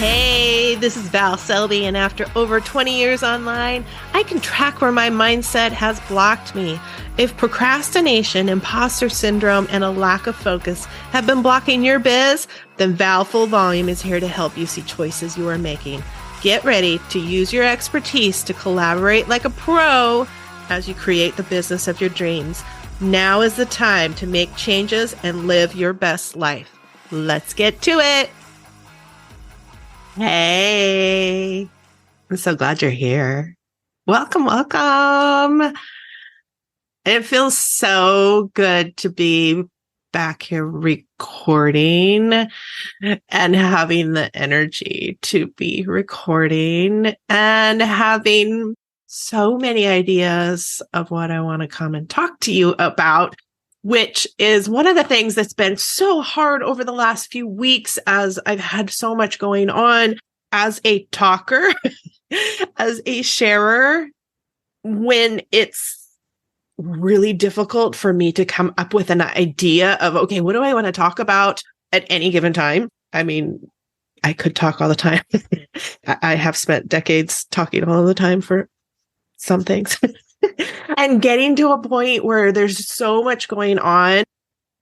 Hey, this is Val Selby, and after over 20 years online, I can track where my mindset has blocked me. If procrastination, imposter syndrome, and a lack of focus have been blocking your biz, then Val Full Volume is here to help you see choices you are making. Get ready to use your expertise to collaborate like a pro as you create the business of your dreams. Now is the time to make changes and live your best life. Let's get to it. Hey, I'm so glad you're here. Welcome, welcome. It feels so good to be back here recording and having the energy to be recording and having so many ideas of what I want to come and talk to you about, which is one of the things that's been so hard over the last few weeks as I've had so much going on as a talker, as a sharer, when it's really difficult for me to come up with an idea of, okay, what do I want to talk about at any given time? I mean, I could talk all the time. I have spent decades talking all the time for some things. And getting to a point where there's so much going on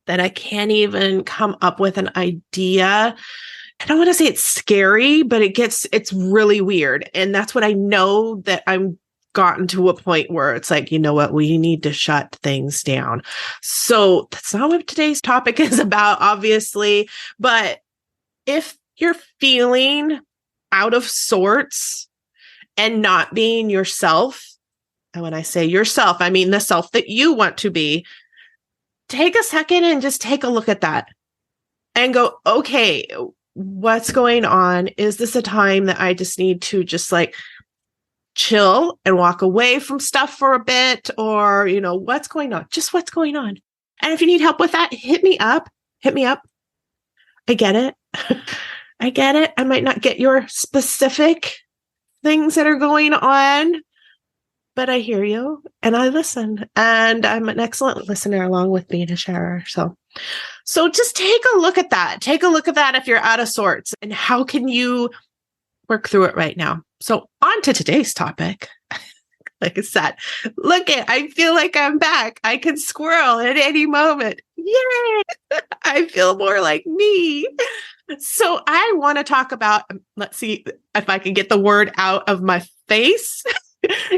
that I can't even come up with an idea. I don't want to say it's scary, but it's really weird. And that's what I know, that I'm gotten to a point where it's like, you know what, we need to shut things down. So that's not what today's topic is about, obviously. But if you're feeling out of sorts and not being yourself, and when I say yourself, I mean the self that you want to be, take a second and just take a look at that and go, okay, what's going on? Is this a time that I just need to just like chill and walk away from stuff for a bit? Or, you know, what's going on? Just what's going on? And if you need help with that, hit me up. I get it. I get it. I might not get your specific things that are going on, but I hear you and I listen, and I'm an excellent listener along with being a sharer. So just take a look at that. Take a look at that if you're out of sorts, and how can you work through it right now? So on to today's topic. Like I said, I feel like I'm back. I can squirrel at any moment. Yay! I feel more like me. So I want to talk about, let's see if I can get the word out of my face.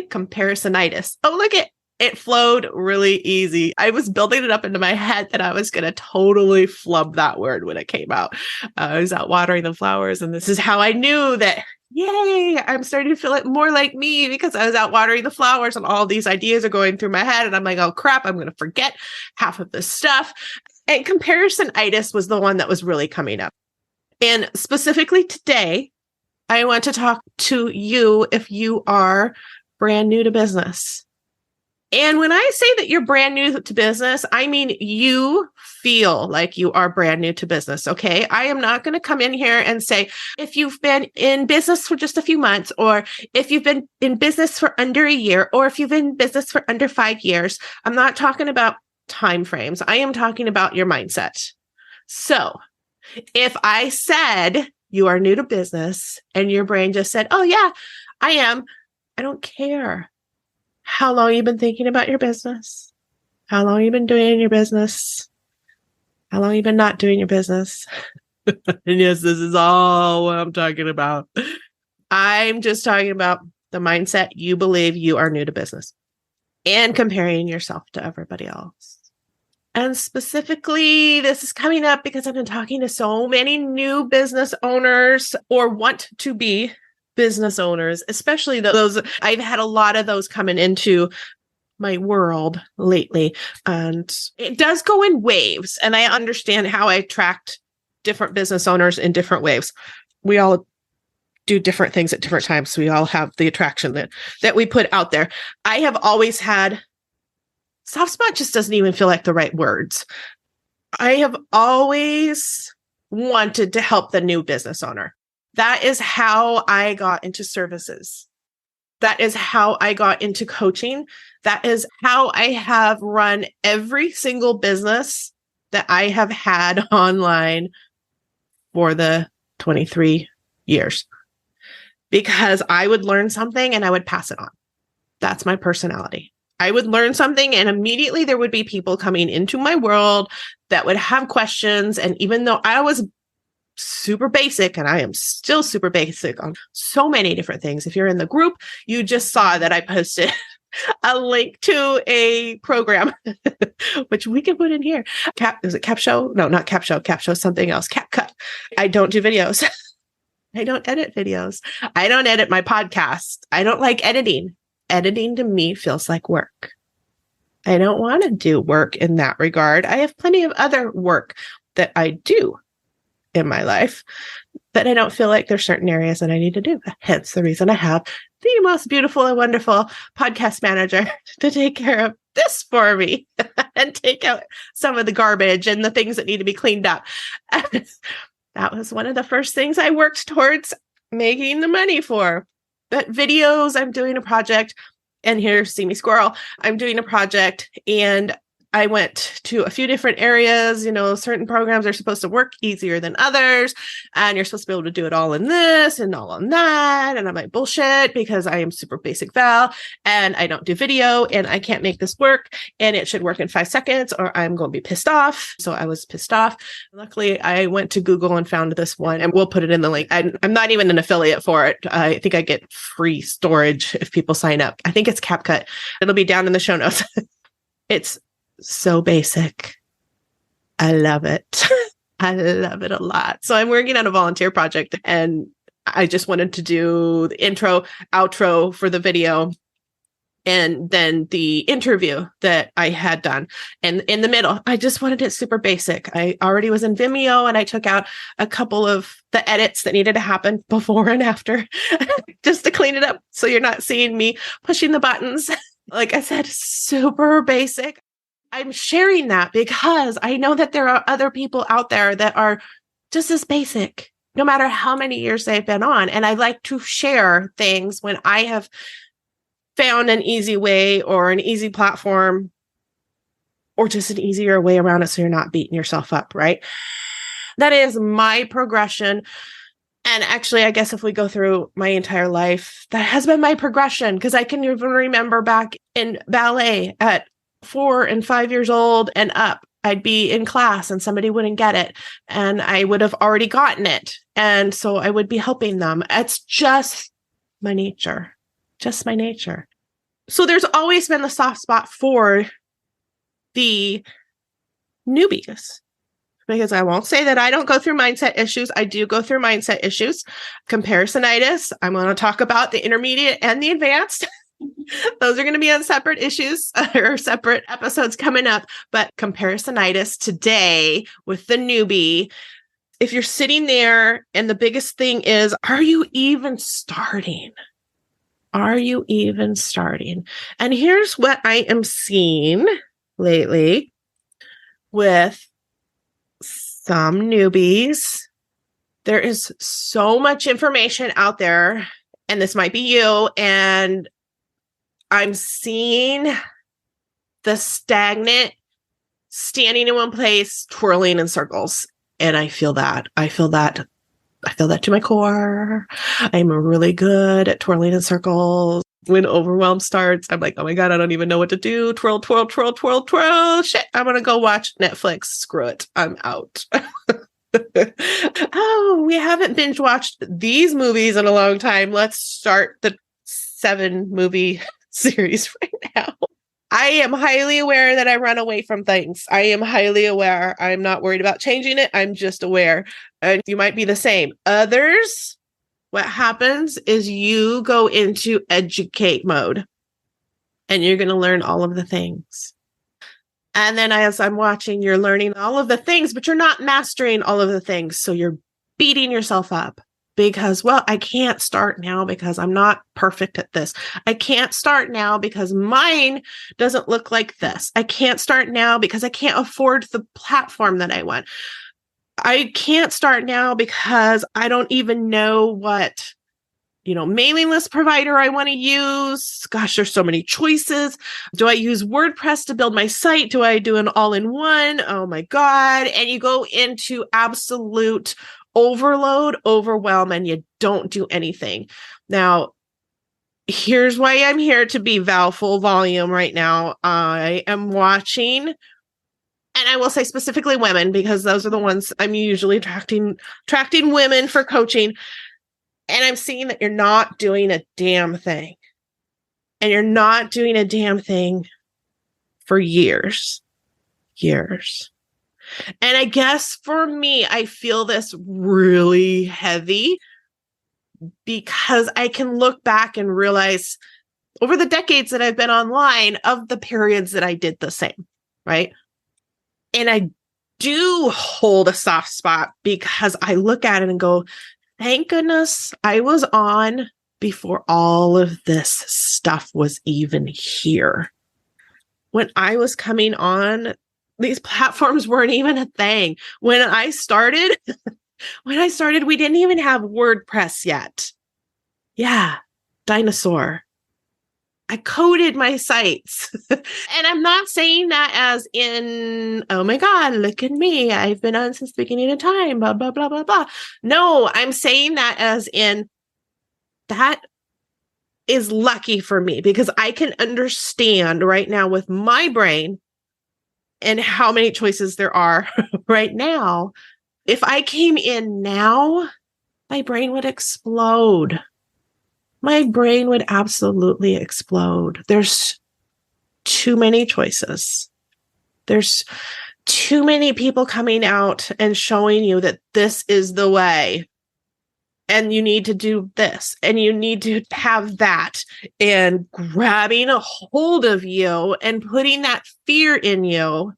Comparisonitis. Oh, look, it flowed really easy. I was building it up into my head that I was going to totally flub that word when it came out. I was out watering the flowers, and this is how I knew that, yay, I'm starting to feel it more like me, because I was out watering the flowers and all these ideas are going through my head. And I'm like, oh crap, I'm going to forget half of this stuff. And comparisonitis was the one that was really coming up. And specifically today, I want to talk to you if you are brand new to business. And when I say that you're brand new to business, I mean you feel like you are brand new to business, okay? I am not going to come in here and say, if you've been in business for just a few months, or if you've been in business for under a year, or if you've been in business for under 5 years. I'm not talking about timeframes. I am talking about your mindset. So if I said you are new to business and your brain just said, oh yeah, I am, I don't care how long you've been thinking about your business, how long you've been doing your business, how long you've been not doing your business. And yes, this is all what I'm talking about. I'm just talking about the mindset you believe you are new to business and comparing yourself to everybody else. And specifically, this is coming up because I've been talking to so many new business owners, or want to be business owners, especially those. I've had a lot of those coming into my world lately, and it does go in waves. And I understand how I attract different business owners in different waves. We all do different things at different times. So we all have the attraction that we put out there. I have always had soft spot, just doesn't even feel like the right words. I have always wanted to help the new business owner. That is how I got into services. That is how I got into coaching. That is how I have run every single business that I have had online for the 23 years because I would learn something and I would pass it on. That's my personality. I would learn something and immediately there would be people coming into my world that would have questions. And even though I was super basic, and I am still super basic on so many different things. If you're in the group, you just saw that I posted a link to a program, which we can put in here. Is it CapShow? No, not CapShow. CapShow, something else. CapCut. I don't do videos. I don't edit videos. I don't edit my podcast. I don't like editing. Editing to me feels like work. I don't want to do work in that regard. I have plenty of other work that I do in my life, but I don't feel like there's certain areas that I need to do. Hence the reason I have the most beautiful and wonderful podcast manager to take care of this for me and take out some of the garbage and the things that need to be cleaned up. That was one of the first things I worked towards making the money for. But videos, I'm doing a project, and here, see me squirrel. I'm doing a project, and I went to a few different areas. You know, certain programs are supposed to work easier than others, and you're supposed to be able to do it all in this and all in that. And I'm like, bullshit, because I am super basic Val and I don't do video and I can't make this work, and it should work in 5 seconds or I'm going to be pissed off. So I was pissed off. Luckily, I went to Google and found this one, and we'll put it in the link. I'm not even an affiliate for it. I think I get free storage if people sign up. I think it's CapCut. It'll be down in the show notes. It's so basic. I love it. I love it a lot. So I'm working on a volunteer project, and I just wanted to do the intro, outro for the video, and then the interview that I had done. And in the middle, I just wanted it super basic. I already was in Vimeo, and I took out a couple of the edits that needed to happen before and after just to clean it up. So you're not seeing me pushing the buttons. Like I said, super basic. I'm sharing that because I know that there are other people out there that are just as basic, no matter how many years they've been on. And I like to share things when I have found an easy way or an easy platform or just an easier way around it, so you're not beating yourself up, right? That is my progression. And actually, I guess if we go through my entire life, that has been my progression, because I can even remember back in ballet at 4 and 5 years old and up, I'd be in class and somebody wouldn't get it, and I would have already gotten it. And so I would be helping them. It's just my nature, just my nature. So there's always been the soft spot for the newbies, because I won't say that I don't go through mindset issues. I do go through mindset issues. Comparisonitis, I'm going to talk about the intermediate and the advanced. Those are going to be on separate issues or separate episodes coming up. But comparisonitis today with the newbie, if you're sitting there and the biggest thing is, are you even starting? Are you even starting? And here's what I am seeing lately with some newbies. There is so much information out there, and this might be you, and I'm seeing the stagnant, standing in one place, twirling in circles. And I feel that. I feel that to my core. I'm really good at twirling in circles. When overwhelm starts, I'm like, oh my God, I don't even know what to do. Twirl, twirl, twirl, twirl, twirl. Shit, I'm going to go watch Netflix. Screw it. I'm out. Oh, we haven't binge watched these movies in a long time. Let's start the 7 movie series right now. I am highly aware that I run away from things. I am highly aware. I'm not worried about changing it. I'm just aware. And you might be the same. Others, what happens is you go into educate mode, and you're going to learn all of the things. And then as I'm watching, you're learning all of the things, but you're not mastering all of the things. So you're beating yourself up. Because, well, I can't start now because I'm not perfect at this. I can't start now because mine doesn't look like this. I can't start now because I can't afford the platform that I want. I can't start now because I don't even know what, mailing list provider I want to use. Gosh, there's so many choices. Do I use WordPress to build my site? Do I do an all-in-one? Oh my God. And you go into absolute overload, overwhelm, and you don't do anything. Now, here's why I'm here to be full volume right now. I am watching, and I will say specifically women, because those are the ones I'm usually attracting women for coaching. And I'm seeing that you're not doing a damn thing. And you're not doing a damn thing for years. And I guess for me, I feel this really heavy because I can look back and realize over the decades that I've been online of the periods that I did the same, right? And I do hold a soft spot because I look at it and go, thank goodness I was on before all of this stuff was even here. When I was coming on, these platforms weren't even a thing. When I started, we didn't even have WordPress yet. Yeah, dinosaur. I coded my sites. And I'm not saying that as in, oh my God, look at me. I've been on since the beginning of time, blah, blah, blah, blah, blah. No, I'm saying that as in, that is lucky for me because I can understand right now with my brain and how many choices there are right now. If I came in now, my brain would explode. My brain would absolutely explode. There's too many choices. There's too many people coming out and showing you that this is the way. And you need to do this, and you need to have that, and grabbing a hold of you and putting that fear in you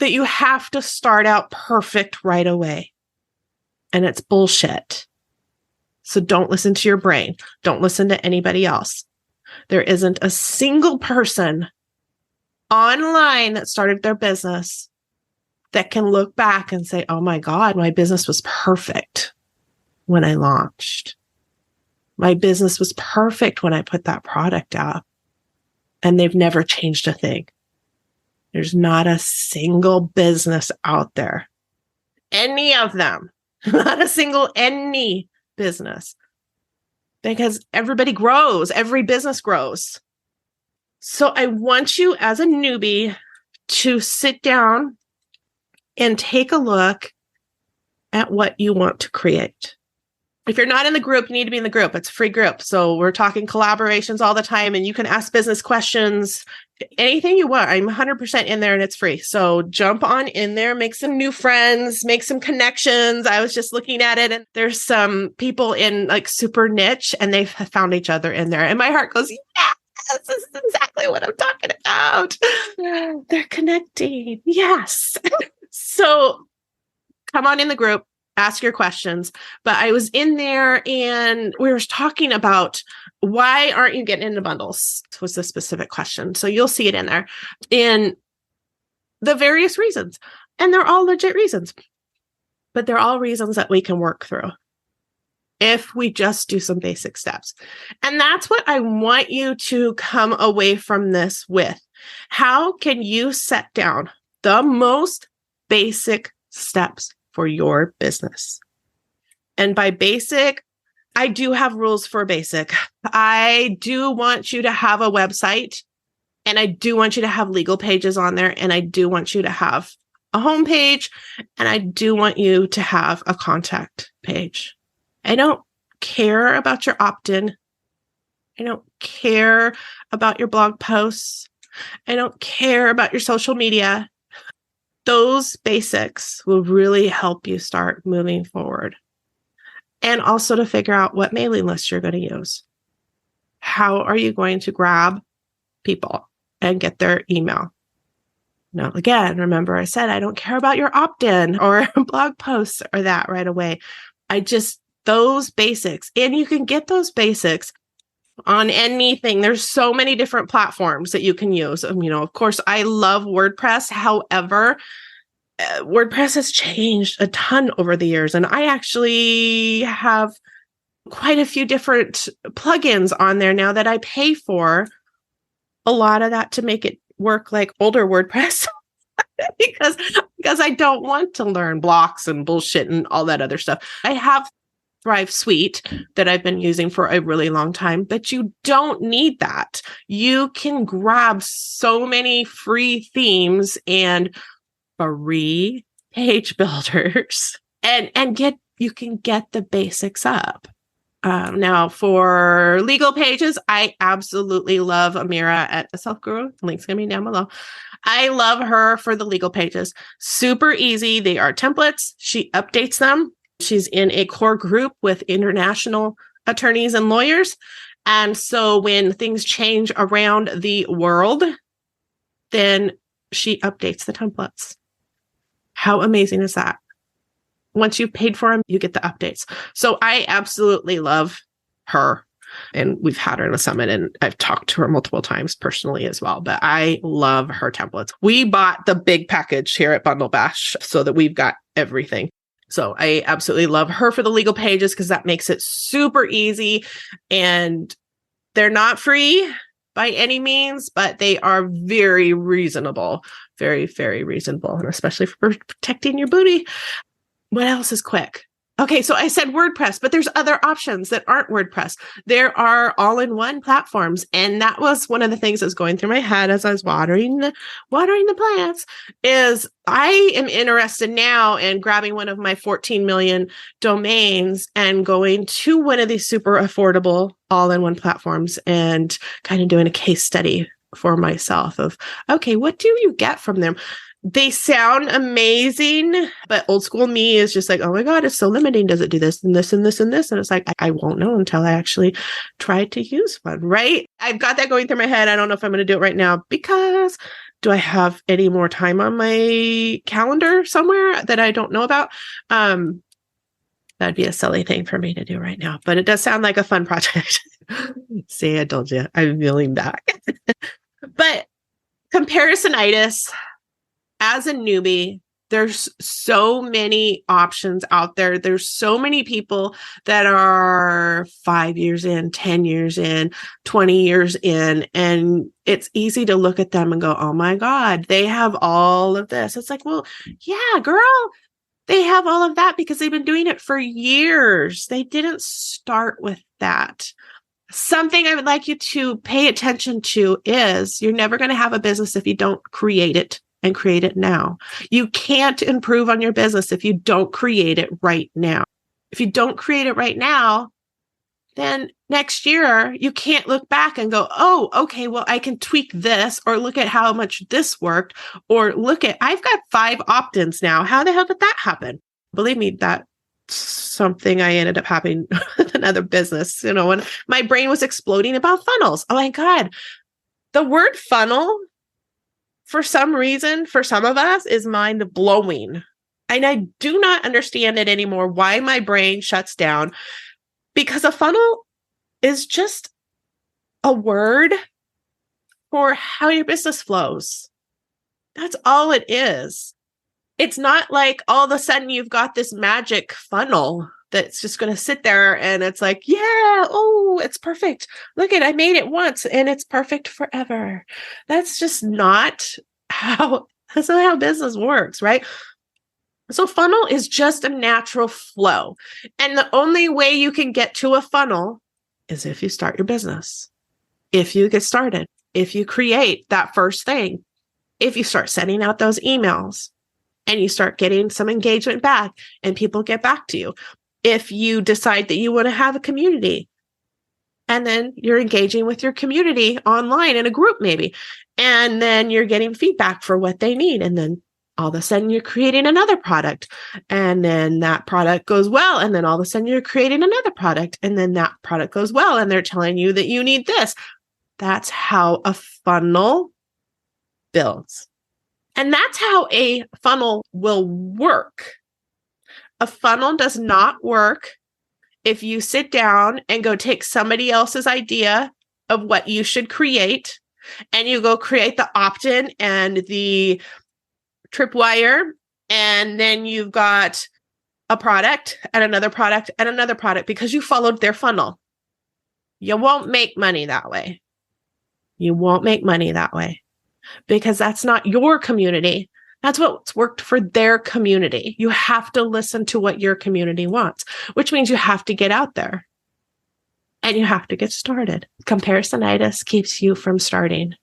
that you have to start out perfect right away. And it's bullshit. So don't listen to your brain. Don't listen to anybody else. There isn't a single person online that started their business that can look back and say, oh my God, my business was perfect when I launched. My business was perfect when I put that product out. And they've never changed a thing. There's not a single business out there. Any of them. Not a single any business. Because everybody grows. Every business grows. So I want you as a newbie to sit down and take a look at what you want to create. If you're not in the group, you need to be in the group. It's a free group. So we're talking collaborations all the time, and you can ask business questions, anything you want. I'm 100% in there and it's free. So jump on in there, make some new friends, make some connections. I was just looking at it, and there's some people in like super niche, and they've found each other in there. And my heart goes, yes, this is exactly what I'm talking about. They're connecting. Yes. So come on in the group. Ask your questions. But I was in there and we were talking about why aren't you getting into bundles was the specific question. So you'll see it in there in the various reasons. And they're all legit reasons. But they're all reasons that we can work through if we just do some basic steps. And that's what I want you to come away from this with. How can you set down the most basic steps for your business? And by basic, I do have rules for basic. I do want you to have a website, and I do want you to have legal pages on there, and I do want you to have a homepage, and I do want you to have a contact page. I don't care about your opt-in. I don't care about your blog posts. I don't care about your social media. Those basics will really help you start moving forward. And also to figure out what mailing list you're going to use. How are you going to grab people and get their email? Now, again, remember I said, I don't care about your opt-in or blog posts or that right away. Those basics. And you can get those basics on anything. There's so many different platforms that you can use. Of course, I love WordPress. However, WordPress has changed a ton over the years. And I actually have quite a few different plugins on there now that I pay for. A lot of that to make it work like older WordPress. Because because I don't want to learn blocks and bullshit and all that other stuff. I have Thrive Suite that I've been using for a really long time, but you don't need that. You can grab so many free themes and free page builders and you can get the basics up. Now for legal pages, I absolutely love Amira at Self Guru. Link's gonna be down below. I love her for the legal pages. Super easy. They are templates. She updates them. She's in a core group with international attorneys and lawyers. And so when things change around the world, then she updates the templates. How amazing is that? Once you've paid for them, you get the updates. So I absolutely love her. And we've had her in a summit and I've talked to her multiple times personally as well. But I love her templates. We bought the big package here at Bundle Bash so that we've got everything. So I absolutely love her for the legal pages because that makes it super easy. And they're not free by any means, but they are very reasonable. Very, very reasonable. And especially for protecting your booty. What else is quick? Okay, so I said WordPress, but there's other options that aren't WordPress. There are all-in-one platforms, and that was one of the things that was going through my head as I was watering the plants. Is I am interested now in grabbing one of my 14 million domains and going to one of these super affordable all-in-one platforms and kind of doing a case study for myself of, okay, what do you get from them? They sound amazing, but old school me is just like, oh my God, it's so limiting. Does it do this and this and this and this? And it's like, I won't know until I actually try to use one, right? I've got that going through my head. I don't know if I'm going to do it right now because do I have any more time on my calendar somewhere that I don't know about? That'd be a silly thing for me to do right now, but it does sound like a fun project. See, I told you, I'm feeling back. But comparisonitis, as a newbie, there's so many options out there. There's so many people that are 5 years in, 10 years in, 20 years in, and it's easy to look at them and go, oh my God, they have all of this. It's like, well, yeah, girl, they have all of that because they've been doing it for years. They didn't start with that. Something I would like you to pay attention to is you're never going to have a business if you don't create it. And create it now. You can't improve on your business if you don't create it right now. If you don't create it right now, then next year you can't look back and go, oh, okay, well, I can tweak this or look at how much this worked or look at, I've got 5 opt-ins now. How the hell did that happen? Believe me, that's something I ended up having with another business, when my brain was exploding about funnels. Oh my God, the word funnel for some reason, for some of us, is mind blowing. And I do not understand it anymore, why my brain shuts down, because a funnel is just a word for how your business flows. That's all it is. It's not like all of a sudden you've got this magic funnel that's just going to sit there and it's like, yeah, oh, it's perfect. Look I made it once and it's perfect forever. That's just not that's not how business works, right? So funnel is just a natural flow. And the only way you can get to a funnel is if you start your business. If you get started, if you create that first thing, if you start sending out those emails and you start getting some engagement back and people get back to you. If you decide that you want to have a community and then you're engaging with your community online in a group maybe, and then you're getting feedback for what they need. And then all of a sudden you're creating another product and then that product goes well. And then all of a sudden you're creating another product and then that product goes well. And they're telling you that you need this. That's how a funnel builds. And that's how a funnel will work. A funnel does not work if you sit down and go take somebody else's idea of what you should create and you go create the opt-in and the tripwire, and then you've got a product and another product and another product because you followed their funnel. You won't make money that way. You won't make money that way because that's not your community. That's what's worked for their community. You have to listen to what your community wants, which means you have to get out there and you have to get started. Comparisonitis keeps you from starting.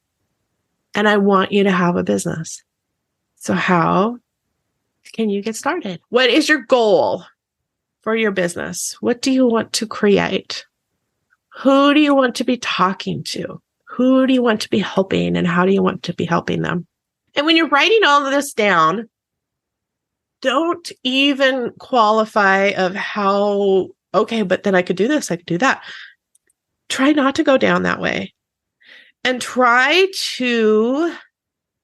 And I want you to have a business. So how can you get started? What is your goal for your business? What do you want to create? Who do you want to be talking to? Who do you want to be helping, and how do you want to be helping them? And when you're writing all of this down, don't even qualify of how, okay, but then I could do this, I could do that. Try not to go down that way and try to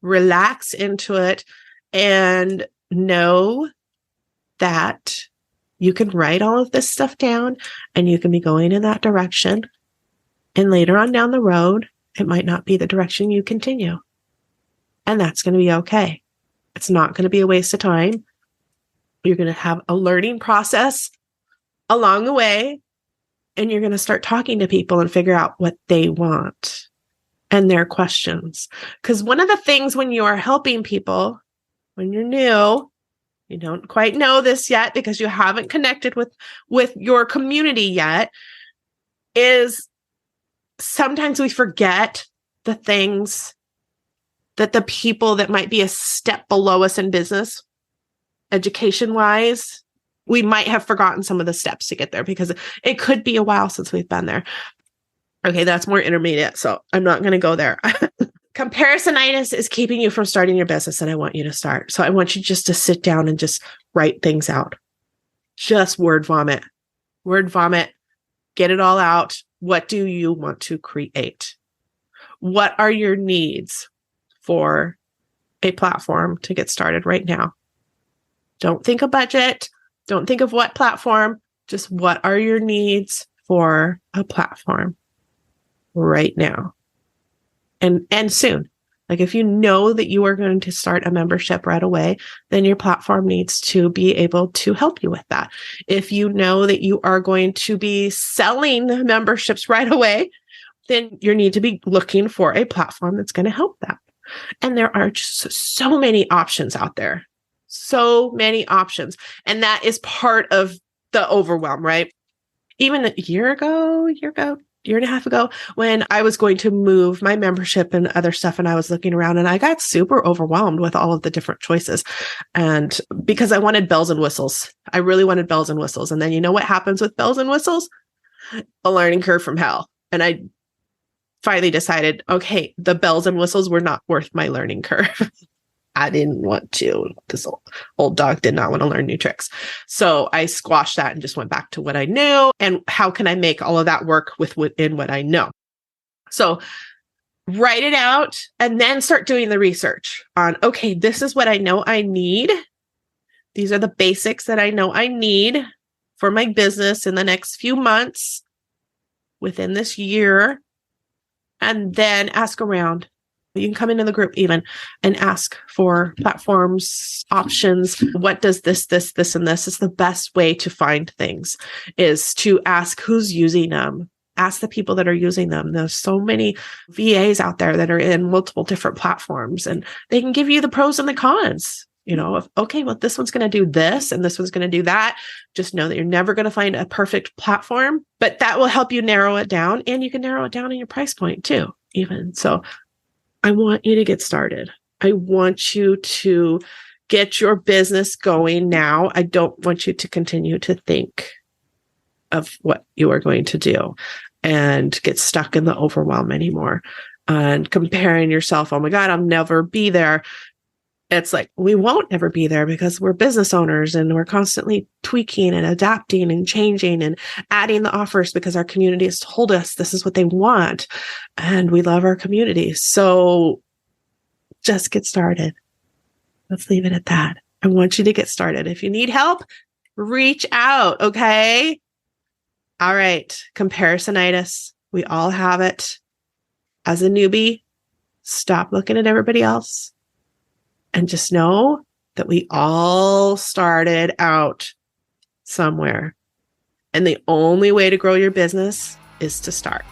relax into it and know that you can write all of this stuff down and you can be going in that direction. And later on down the road, it might not be the direction you continue. And that's going to be okay. It's not going to be a waste of time. You're going to have a learning process along the way, and you're going to start talking to people and figure out what they want and their questions. Because one of the things when you are helping people, when you're new, you don't quite know this yet because you haven't connected with your community yet, is sometimes we forget the things that the people that might be a step below us in business, education-wise, we might have forgotten some of the steps to get there because it could be a while since we've been there. Okay, that's more intermediate, so I'm not going to go there. Comparisonitis is keeping you from starting your business, and I want you to start. So I want you just to sit down and just write things out. Just word vomit. Word vomit. Get it all out. What do you want to create? What are your needs for a platform to get started right now? Don't think of budget. Don't think of what platform. Just what are your needs for a platform right now? And soon. Like if you know that you are going to start a membership right away, then your platform needs to be able to help you with that. If you know that you are going to be selling memberships right away, then you need to be looking for a platform that's going to help that. And there are just so many options out there. So many options. And that is part of the overwhelm, right? Even a year and a half ago, when I was going to move my membership and other stuff, and I was looking around and I got super overwhelmed with all of the different choices. And because I wanted bells and whistles, I really wanted bells and whistles. And then you know what happens with bells and whistles? A learning curve from hell. And I finally decided, okay, the bells and whistles were not worth my learning curve. I didn't want to. This old dog did not want to learn new tricks. So I squashed that and just went back to what I knew. And how can I make all of that work within what I know? So write it out and then start doing the research on, okay, this is what I know I need. These are the basics that I know I need for my business in the next few months, within this year. And then ask around. You can come into the group even and ask for platforms, options. What does this, and this is the best way to find things, is to ask who's using them. Ask the people that are using them. There's so many VAs out there that are in multiple different platforms, and they can give you the pros and the cons. You know, of, okay, well, this one's going to do this and this one's going to do that. Just know that you're never going to find a perfect platform, but that will help you narrow it down, and you can narrow it down in your price point too, even. So I want you to get started. I want you to get your business going now. I don't want you to continue to think of what you are going to do and get stuck in the overwhelm anymore and comparing yourself. Oh my God, I'll never be there. It's like, we won't ever be there because we're business owners and we're constantly tweaking and adapting and changing and adding the offers because our community has told us this is what they want. And we love our community. So just get started. Let's leave it at that. I want you to get started. If you need help, reach out. Okay. All right. Comparisonitis. We all have it. As a newbie, stop looking at everybody else. And just know that we all started out somewhere. And the only way to grow your business is to start.